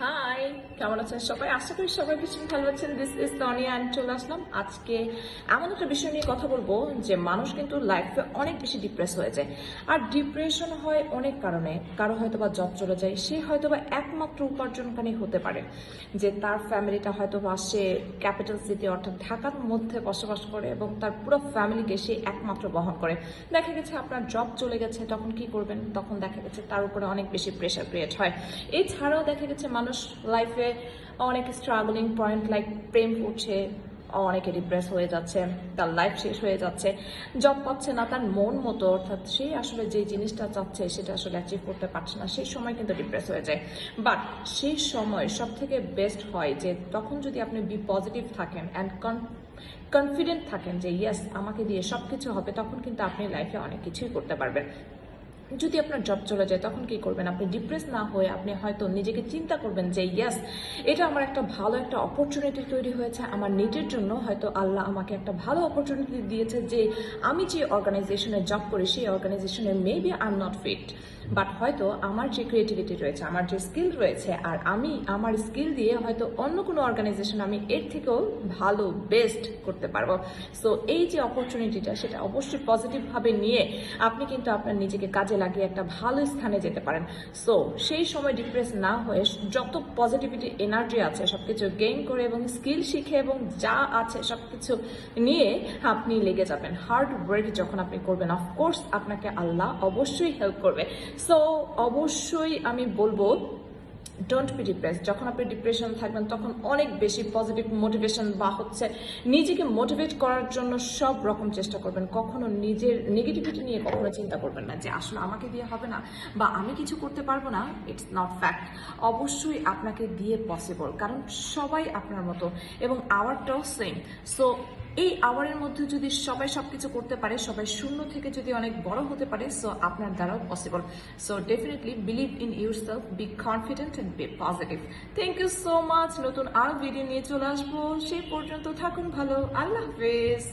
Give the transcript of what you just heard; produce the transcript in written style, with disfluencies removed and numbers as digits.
High, কেমন আছেন সবাই? আশা করি সবাই ভীষণ ভালো আছেন। দিস ইজ তনিয়া অ্যান্ড চলে আসলাম আজকে এমন একটা বিষয় নিয়ে কথা বলবো যে মানুষ কিন্তু লাইফে অনেক বেশি ডিপ্রেস হয়ে যায়। আর ডিপ্রেশন হয় অনেক কারণে। কারো হয়তো বা জব চলে যায়, সে হয়তো বা একমাত্র উপার্জনকারী হতে পারে, যে তার ফ্যামিলিটা হয়তো বা সে ক্যাপিটাল সিটি অর্থাৎ ঢাকার মধ্যে বসবাস করে এবং তার পুরো ফ্যামিলিকে সে একমাত্র বহন করে। দেখা গেছে আপনার জব চলে গেছে, তখন কি করবেন? তখন দেখা গেছে তার উপরে অনেক বেশি প্রেশার ক্রিয়েট হয়। এছাড়াও দেখা গেছে মানুষ লাইফে অনেক স্ট্রাগলিং পয়েন্ট লাইক প্রেম করছে, অনেকে ডিপ্রেস হয়ে যাচ্ছে, তার লাইফ শেষ হয়ে যাচ্ছে, জব পাচ্ছে না তার মন মতো, অর্থাৎ সে আসলে যে জিনিসটা চাচ্ছে সেটা আসলে অ্যাচিভ করতে পারছে না, সেই সময় কিন্তু ডিপ্রেস হয়ে যায়। বাট সেই সময় সব থেকে বেস্ট হয় যে তখন যদি আপনি বি পজিটিভ থাকেন অ্যান্ড কনফিডেন্ট থাকেন যে ইয়েস আমাকে দিয়ে সব কিছু হবে, তখন কিন্তু আপনি লাইফে অনেক কিছুই করতে পারবেন। যদি আপনার জব চলে যায় তখন কি করবেন? আপনি ডিপ্রেস না হয়ে আপনি হয়তো নিজেকে চিন্তা করবেন যে ইয়েস এটা আমার একটা ভালো একটা অপরচুনিটি তৈরি হয়েছে আমার নিজের জন্য, হয়তো আল্লাহ আমাকে একটা ভালো অপরচুনিটি দিয়েছে যে আমি যে অর্গানাইজেশনে জব করি সেই অর্গানাইজেশনে maybe I am not fit, but হয়তো আমার যে ক্রিয়েটিভিটি রয়েছে, আমার যে স্কিল রয়েছে, আর আমি আমার স্কিল দিয়ে হয়তো অন্য কোনো অর্গানাইজেশন আমি এর থেকেও ভালো বেস্ট করতে পারবো। সো এই যে অপরচুনিটিটা সেটা অবশ্যই পজিটিভভাবে নিয়ে আপনি কিন্তু আপনার নিজেকে কাজে লাগিয়ে একটা ভালো স্থানে যেতে পারেন। সো সেই সময় ডিপ্রেস না হয়ে যত পজিটিভিটি এনার্জি আছে সব কিছু গেইন করে এবং স্কিল শিখে এবং যা আছে সব কিছু নিয়ে আপনি লেগে যাবেন। হার্ড ওয়ার্ক যখন আপনি করবেন, অফকোর্স আপনাকে আল্লাহ অবশ্যই হেল্প করবে। সো অবশ্যই আমি বলবো ডোন্ট বি ডিপ্রেস। যখন আপনি ডিপ্রেশন থাকবেন তখন অনেক বেশি পজিটিভ মোটিভেশন বা হচ্ছে নিজেকে মোটিভেট করার জন্য সব রকম চেষ্টা করবেন। কখনো নিজের নেগেটিভিটি নিয়ে কখনো চিন্তা করবেন না যে আসলে আমাকে দিয়ে হবে না বা আমি কিছু করতে পারবো না। ইটস নট ফ্যাক্ট, অবশ্যই আপনাকে দিয়ে পসিবল, কারণ সবাই আপনার মতো এবং আওয়ারটাও সেম। সো এই আওয়ারের মধ্যে যদি সবাই সবকিছু করতে পারে, সবাই শূন্য থেকে যদি অনেক বড় হতে পারে, সো আপনার দ্বারাও possible. So definitely believe in yourself, be confident and be positive. Thank you so much. নতুন আরও ভিডিও নিয়ে চলে আসবো, সেই পর্যন্ত থাকুন ভালো। আল্লাহ হাফেজ।